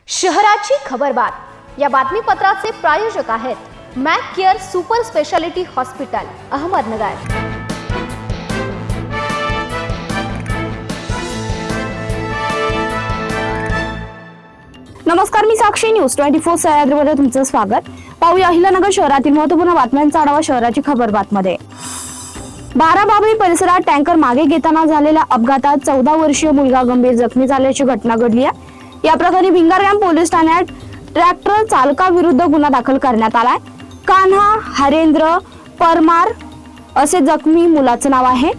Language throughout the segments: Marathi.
शहराची खबरबात या बातमीपत्राचे प्रायोजक आहेत Mac care super speciality hospital Ahmednagar. नमस्कार, मी साक्षी न्यूज 24 सह्याद्रीमध्ये तुमचं स्वागत। पाहूया अहिल्यानगर शहरातील महत्त्वपूर्ण बातम्यांचा आढावा शहराची खबरबातमध्ये। बाराबाबळी परिसरात टँकर मागे घेताना झालेल्या अपघातात 14 वर्षीय मुलगा गंभीर जखमी झाल्याची घटना घडली आहे। या प्रकरणी भिंगारकॅम्प पोलीस ठाण्यात ट्रॅक्टर चालकाविरुद्ध गुन्हा दाखल करण्यात आलाय। कान्हा हरेंद्र परमार असे जखमी मुलाचं नाव आहे।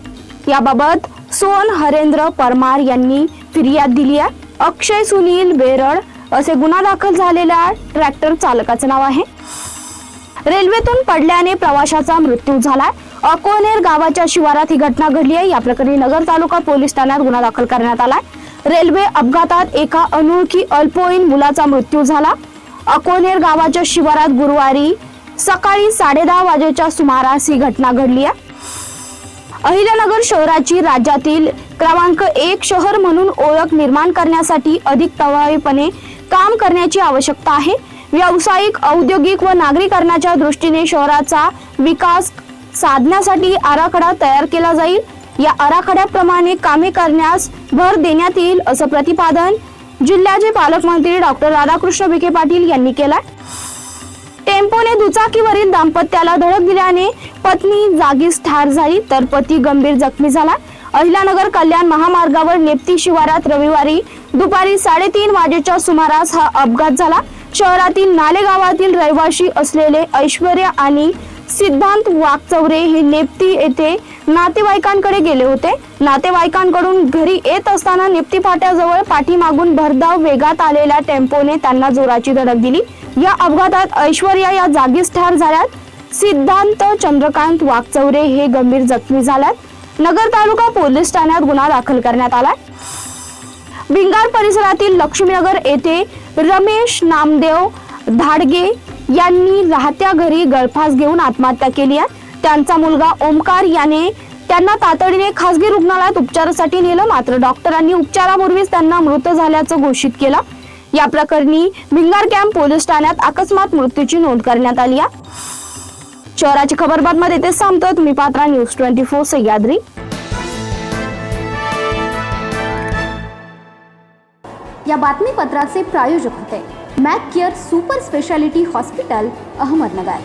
याबाबत सोन हरेंद्र परमार यांनी फिर्याद दिली आहे। अक्षय सुनील बेरड असे गुन्हा दाखल झालेल्या ट्रॅक्टर चालकाचं नाव आहे। रेल्वेतून पडल्याने प्रवाशाचा मृत्यू झालाय। अकोनेर गावाच्या शिवारात ही घटना घडली आहे। या प्रकरणी नगर तालुका पोलीस ठाण्यात गुन्हा दाखल करण्यात आलाय। रेल्वे अपघातात एका अनोळखी अल्पवयीन मुलाचा मृत्यू झाला। अकोनेर गावाच्या शिवारात गुरुवारी सकाळी 10:30 वाजेच्या सुमारास ही घटना घडली आहे। अहिल्यानगर शहराची राज्यातील क्रमांक 1 शहर म्हणून ओळख निर्माण करण्यासाठी अधिक प्रभावीपणे काम करण्याची आवश्यकता आहे। व्यावसायिक, औद्योगिक व नागरीकरणाच्या दृष्टीने शहराचा विकास साधण्यासाठी आराखडा तयार केला जाईल। या आराखड्याप्रमाणे कामे करण्यास भर देण्यात येईल असं प्रतिपादन जिल्ह्याचे पालकमंत्री डॉक्टर राधाकृष्ण विखे पाटील यांनी केलं। टेम्पोने दुचाकीवरील दाम्पत्याला धडक दिल्याने पत्नी जागीच ठार झाली तर पती गंभीर जखमी झाला। अहिल्यानगर कल्याण महामार्गावर नेप्ती शिवारात रविवारी दुपारी 3:30 वाजेच्या सुमारास हा अपघात झाला। शहरातील नाले गावातील रहिवासी असलेले ऐश्वर्या आणि सिद्धांत वाकचौरे हे नेप्ती येथे नातेवाईकांकडे गेले होते। नातेवाईकांकडून घरी येत असताना नेप्ती फाट्याजवळ पाठीमागून भरधाव वेगात आलेल्या टेम्पोने त्यांना जोराची धडक दिली। या अपघातात ऐश्वर्या या जागीच ठार झाल्यात। सिद्धांत चंद्रकांत वाकचौरे हे गंभीर जखमी झाल्यात। नगर तालुका पोलीस ठाण्यात गुन्हा दाखल करण्यात आला। भिंगार परिसरातील लक्ष्मीनगर येथे रमेश नामदेव धाडगे यांनी राहत्या घरी गळफास घेऊन आत्महत्या केली आहे। त्यांचा मुलगा ओमकार याने त्यांना तातडीने खासगी रुग्णालयात उपचारासाठी नेलं, मात्र डॉक्टरांनी उपचारापूर्वीच त्यांना मृत झाल्याचं घोषित केलं। या प्रकरणी भिंगारकॅम्प पोलीस ठाण्यात अकस्मात मृत्यूची नोंद करण्यात आली आहे। शहराची खबरबातमध्ये ते सांगतो। तुम्ही पाहता न्यूज 24 सह्याद्री। या बातमीपत्राचे प्रायोजक होते Mac care super speciality hospital Ahmednagar.